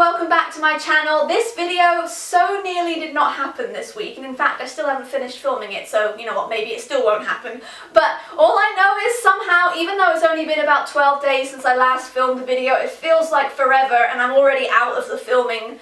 welcome back to my channel. This video so nearly did not happen this week, and in fact I still haven't finished filming it, so you know what, maybe it still won't happen. But all I know is somehow, even though it's only been about 12 days since I last filmed the video, it feels like forever and I'm already out of the filming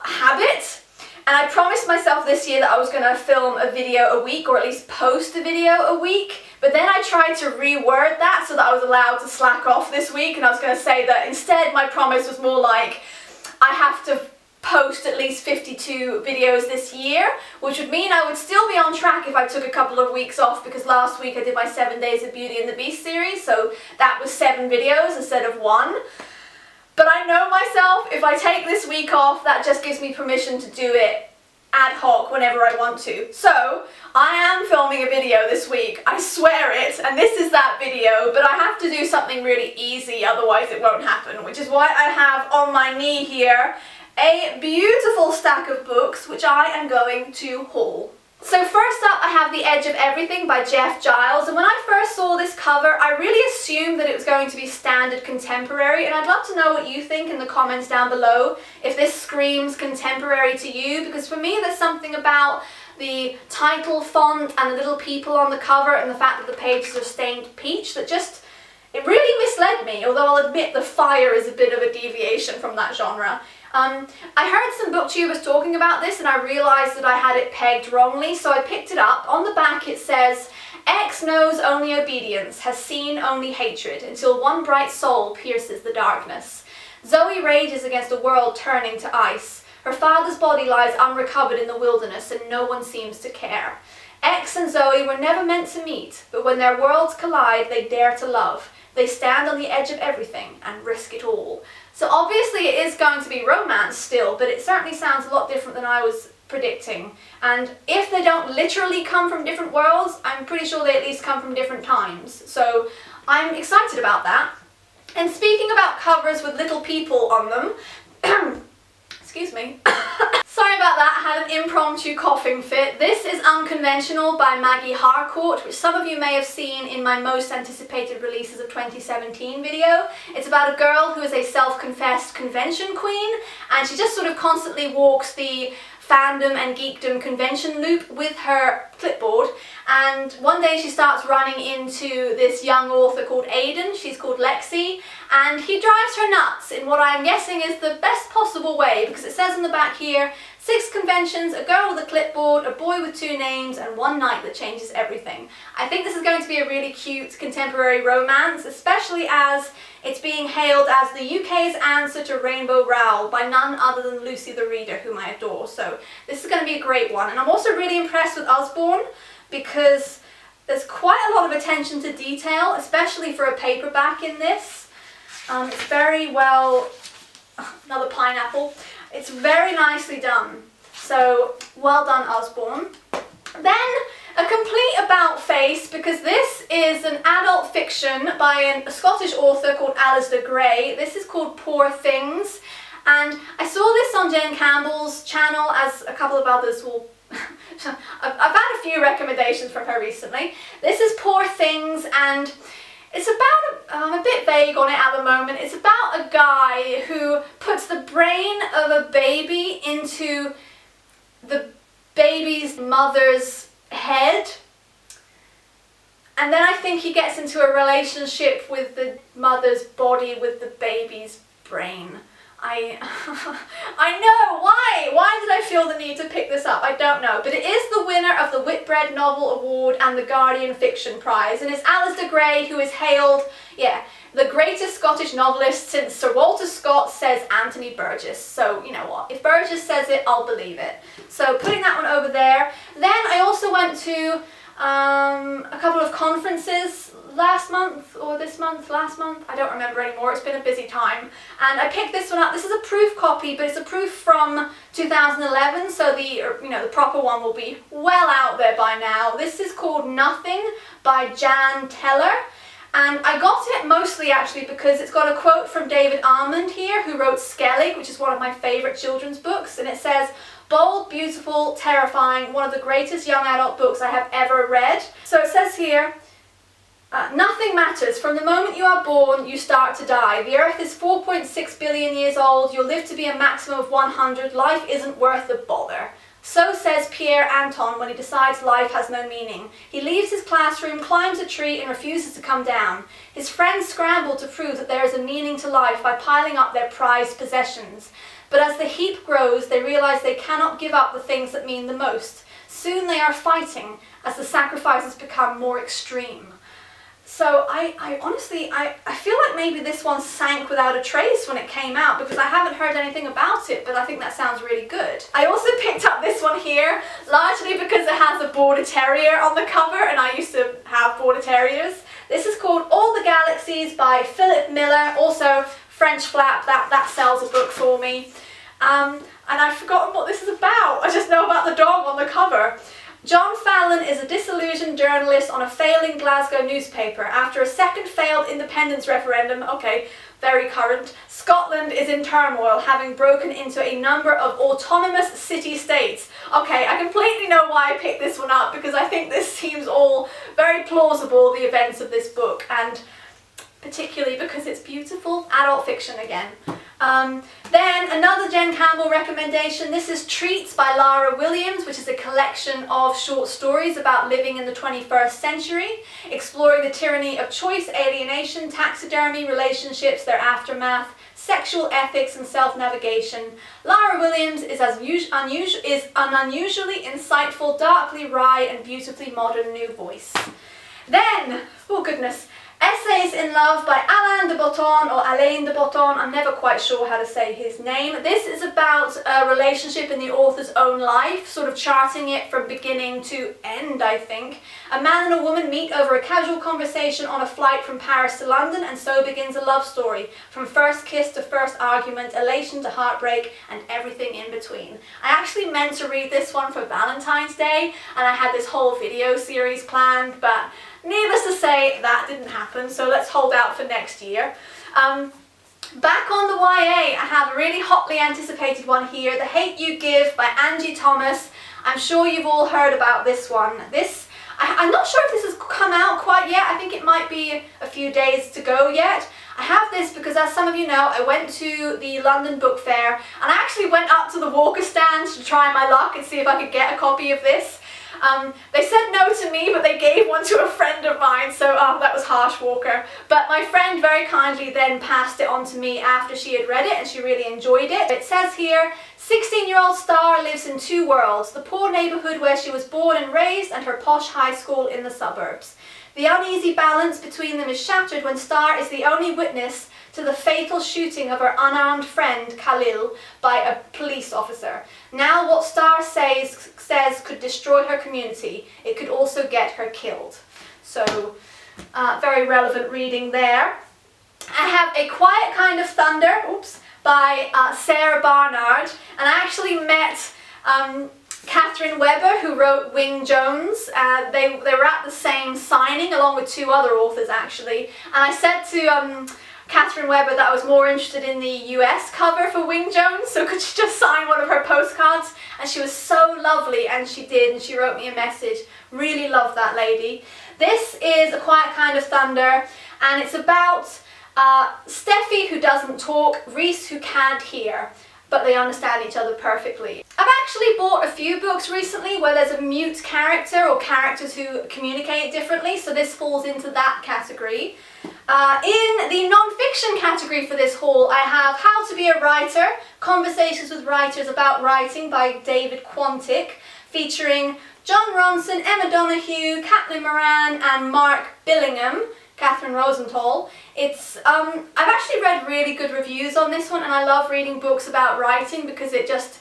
habit. And I promised myself this year that I was going to film a video a week, or at least post a video a week. But then I tried to reword that so that I was allowed to slack off this week, and I was going to say that instead my promise was more like, I have to post at least 52 videos this year, which would mean I would still be on track if I took a couple of weeks off, because last week I did my 7 Days of Beauty and the Beast series, so that was 7 videos instead of 1. But I know myself, if I take this week off, that just gives me permission to do it ad hoc whenever I want to. So, I am filming a video this week, I swear it, and this is that video, but I have to do something really easy, otherwise it won't happen, which is why I have on my knee here a beautiful stack of books which I am going to haul. So first up I have The Edge of Everything by Giles, and when I first saw this cover I really assumed that it was going to be standard contemporary, and I'd love to know what you think in the comments down below, if this screams contemporary to you, because for me there's something about the title font and the little people on the cover and the fact that the pages are stained peach that just, it really misled me, although I'll admit the fire is a bit of a deviation from that genre. I heard some booktubers talking about this and I realised that I had it pegged wrongly, so I picked it up. On the back it says, X knows only obedience, has seen only hatred, until one bright soul pierces the darkness. Zoe rages against a world turning to ice. Her father's body lies unrecovered in the wilderness and no one seems to care. X and Zoe were never meant to meet, but when their worlds collide they dare to love. They stand on the edge of everything and risk it all. So obviously it is going to be romance still, but it certainly sounds a lot different than I was predicting. And if they don't literally come from different worlds, I'm pretty sure they at least come from different times. So I'm excited about that. And speaking about covers with little people on them, excuse me. Sorry about that, I had an impromptu coughing fit. This is Unconventional by Maggie Harcourt, which some of you may have seen in my most anticipated releases of 2017 video. It's about a girl who is a self-confessed convention queen, and she just sort of constantly walks the fandom and geekdom convention loop with her clipboard, and one day she starts running into this young author called Aiden. She's called Lexi, and he drives her nuts in what I'm guessing is the best possible way, because it says on the back here, 6 conventions, a girl with a clipboard, a boy with 2 names, and one night that changes everything. I think this is going to be a really cute contemporary romance, especially as it's being hailed as the UK's answer to Rainbow Rowell by none other than Lucy the Reader, whom I adore. So this is going to be a great one. And I'm also really impressed with Usborne, because there's quite a lot of attention to detail, especially for a paperback in this. It's very well, another pineapple. It's very nicely done. So well done, Usborne. Then a complete about face, because this is an adult fiction by a Scottish author called Alasdair Gray. This is called Poor Things, and I saw this on Jen Campbell's channel, as a couple of others will I've had a few recommendations from her recently. This is Poor Things, and it's about, I'm a bit vague on it at the moment, it's about a guy who puts the brain of a baby into the baby's mother's head, and then I think he gets into a relationship with the mother's body with the baby's brain. I know, why did I feel the need to pick this up? I don't know, but it is the winner of the Whitbread Novel Award and the Guardian Fiction Prize, and it's Alasdair Gray, who is hailed, the greatest Scottish novelist since Sir Walter Scott, says Anthony Burgess. So, you know what, if Burgess says it, I'll believe it. So, putting that one over there. Then I also went to a couple of conferences last month, or this month, last month, I don't remember anymore, it's been a busy time, and I picked this one up. This is a proof copy, but it's a proof from 2011, so the proper one will be well out there by now. This is called Nothing by Jan Teller, and I got it mostly actually because it's got a quote from David Almond here, who wrote Skellig, which is one of my favourite children's books, and it says, bold, beautiful, terrifying, one of the greatest young adult books I have ever read. So it says here, Nothing matters. From the moment you are born, you start to die. The Earth is 4.6 billion years old. You'll live to be a maximum of 100. Life isn't worth the bother. So says Pierre Anton when he decides life has no meaning. He leaves his classroom, climbs a tree, and refuses to come down. His friends scramble to prove that there is a meaning to life by piling up their prized possessions. But as the heap grows, they realize they cannot give up the things that mean the most. Soon they are fighting as the sacrifices become more extreme. So I honestly feel like maybe this one sank without a trace when it came out because I haven't heard anything about it, but I think that sounds really good. I also picked up this one here, largely because it has a Border Terrier on the cover, and I used to have Border Terriers. This is called All the Galaxies by Philip Miller, also French flap, that sells a book for me. And I've forgotten what this is about. I just know about the dog on the cover. John Fallon is a disillusioned journalist on a failing Glasgow newspaper. After a second failed independence referendum, okay, very current, Scotland is in turmoil, having broken into a number of autonomous city-states. Okay, I completely know why I picked this one up, because I think this seems all very plausible, the events of this book, and particularly because it's beautiful. Adult fiction again. Then another Jen Campbell recommendation. This is Treats by Lara Williams, which is a collection of short stories about living in the 21st century, exploring the tyranny of choice, alienation, taxidermy, relationships, their aftermath, sexual ethics and self-navigation. Lara Williams is an unusually insightful, darkly wry and beautifully modern new voice. Then, oh goodness, Essays in Love by Alain de Botton, or Alain de Botton, I'm never quite sure how to say his name. This is about a relationship in the author's own life, sort of charting it from beginning to end, I think. A man and a woman meet over a casual conversation on a flight from Paris to London, and so begins a love story. From first kiss to first argument, elation to heartbreak, and everything in between. I actually meant to read this one for Valentine's Day, and I had this whole video series planned, but needless to say, that didn't happen, so let's hold out for next year. Back on the YA, I have a really hotly anticipated one here, The Hate You Give by Angie Thomas. I'm sure you've all heard about this one. I'm not sure if this has come out quite yet. I think it might be a few days to go yet. I have this because, as some of you know, I went to the London Book Fair, and I actually went up to the Walker stand to try my luck and see if I could get a copy of this. They said no to me, but they gave one to a friend of mine, so that was harsh, Walker. But my friend very kindly then passed it on to me after she had read it, and she really enjoyed it. It says here, 16-year-old Star lives in two worlds, the poor neighbourhood where she was born and raised, and her posh high school in the suburbs. The uneasy balance between them is shattered when Star is the only witness to the fatal shooting of her unarmed friend Khalil by a police officer. Now what Star says could destroy her community. It could also get her killed. So, very relevant reading there. I have A Quiet Kind of Thunder, by Sara Barnard, and I actually met Catherine Weber, who wrote Wing Jones. They were at the same signing along with two other authors actually, and I said to Catherine Weber that I was more interested in the US cover for Wing Jones, so could she just sign one of her postcards? And she was so lovely, and she did, and she wrote me a message. Really love that lady. This is A Quiet Kind of Thunder, and it's about Steffi who doesn't talk, Reese who can't hear, but they understand each other perfectly. I've actually bought a few books recently where there's a mute character or characters who communicate differently, so this falls into that category. In the non-fiction category for this haul, I have How to Be a Writer, Conversations with Writers About Writing by David Quantick, featuring John Ronson, Emma Donoghue, Caitlin Moran and Mark Billingham, Catherine Rosenthal. I've actually read really good reviews on this one, and I love reading books about writing because it just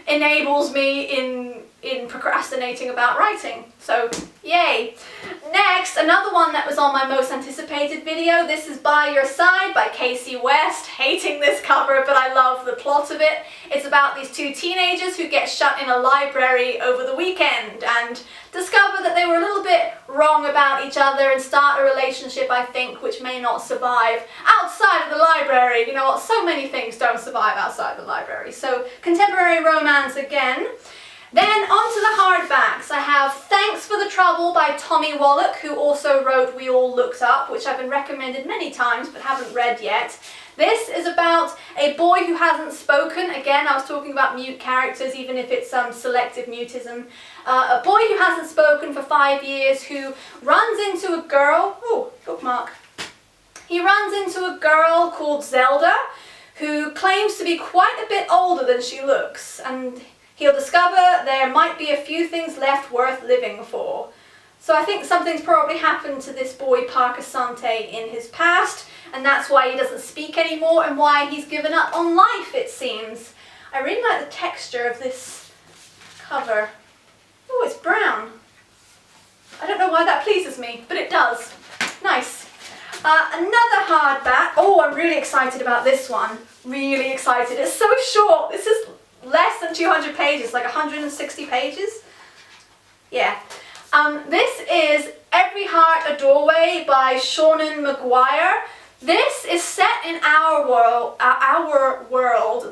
enables me in procrastinating about writing. So, yay! Next, another one that was on my most anticipated video. This is By Your Side by Kasie West. Hating this cover, but I love the plot of it. It's about these two teenagers who get shut in a library over the weekend and discover that they were a little bit wrong about each other and start a relationship, I think, which may not survive outside of the library. You know what? So many things don't survive outside the library. So, contemporary romance again. Then on to the hardbacks. I have Thanks for the Trouble by Tommy Wallach, who also wrote We All Looked Up, which I've been recommended many times but haven't read yet. This is about a boy who hasn't spoken. Again, I was talking about mute characters, even if it's selective mutism. A boy who hasn't spoken for 5 years, who runs into a girl. Oh, bookmark. He runs into a girl called Zelda, who claims to be quite a bit older than she looks, and he'll discover there might be a few things left worth living for. So I think something's probably happened to this boy Parker Sante in his past, and that's why he doesn't speak anymore and why he's given up on life, it seems. I really like the texture of this cover. Oh, it's brown. I don't know why that pleases me, but it does. Nice. Another hardback. Oh, I'm really excited about this one. Really excited. It's so short. This is less than 200 pages, like 160 pages. Yeah. This is Every Heart a Doorway by Seanan McGuire. This is set in our world,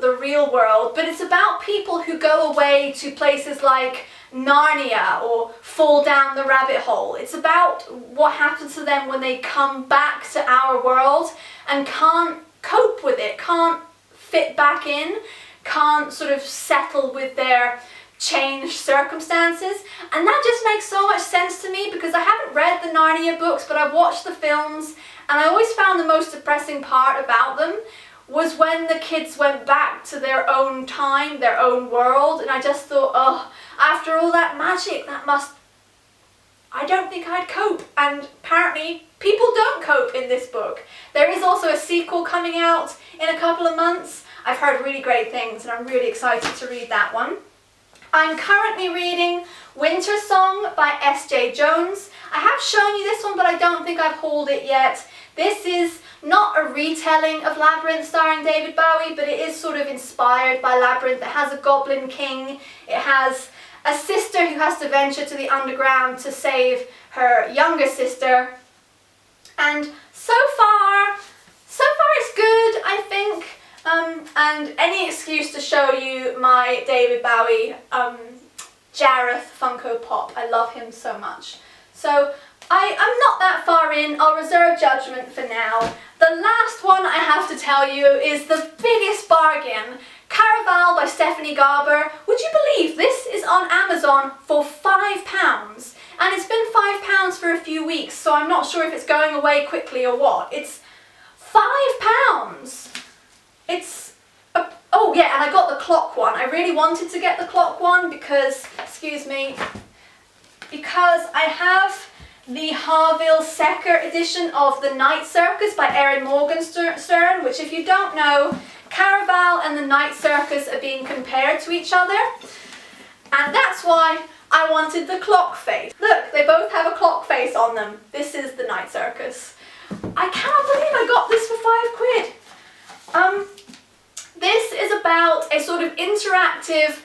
the real world, but it's about people who go away to places like Narnia or fall down the rabbit hole. It's about what happens to them when they come back to our world and can't cope with it, can't fit back in, can't sort of settle with their changed circumstances. And that just makes so much sense to me because I haven't read the Narnia books, but I've watched the films, and I always found the most depressing part about them was when the kids went back to their own time, their own world, and I just thought, oh, after all that magic, I don't think I'd cope. And apparently people don't cope in this book. There is also a sequel coming out in a couple of months. I've heard really great things and I'm really excited to read that one. I'm currently reading Wintersong by Jae-Jones. I have shown you this one, but I don't think I've hauled it yet. This is not a retelling of Labyrinth starring David Bowie, but it is sort of inspired by Labyrinth. It has a goblin king. It has a sister who has to venture to the underground to save her younger sister. And so far it's good, I think. And any excuse to show you my David Bowie Jareth Funko Pop. I love him so much. So I'm not that far in. I'll reserve judgment for now. The last one I have to tell you is the biggest bargain. Caraval by Stephanie Garber. Would you believe this is on Amazon for £5? And it's been £5 for a few weeks, so I'm not sure if it's going away quickly or what. It's £5. It's oh yeah, and I got the clock one. I really wanted to get the clock one because, excuse me, because I have the Harville Secker edition of The Night Circus by Erin Morgenstern, which, if you don't know, Caraval and The Night Circus are being compared to each other, and that's why I wanted the clock face. Look, they both have a clock face on them. This is The Night Circus. I cannot believe I got this for £5. This is about a sort of interactive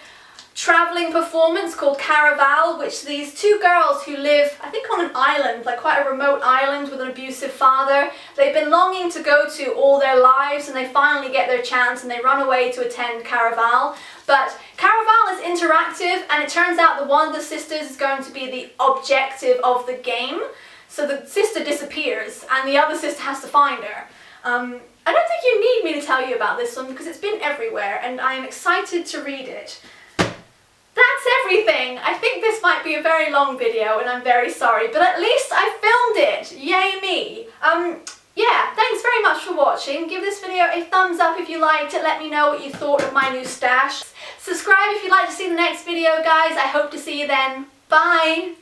travelling performance called Caraval, which these two girls who live, I think, on an island, like quite a remote island with an abusive father, they've been longing to go to all their lives, and they finally get their chance and they run away to attend Caraval. But Caraval is interactive, and it turns out that one of the sisters is going to be the objective of the game. So the sister disappears and the other sister has to find her. I don't think you need me to tell you about this one because it's been everywhere and I am excited to read it. That's everything. I think this might be a very long video and I'm very sorry, but at least I filmed it. Yay me. Yeah, thanks very much for watching. Give this video a thumbs up if you liked it. Let me know what you thought of my new stash. Subscribe if you'd like to see the next video, guys. I hope to see you then. Bye.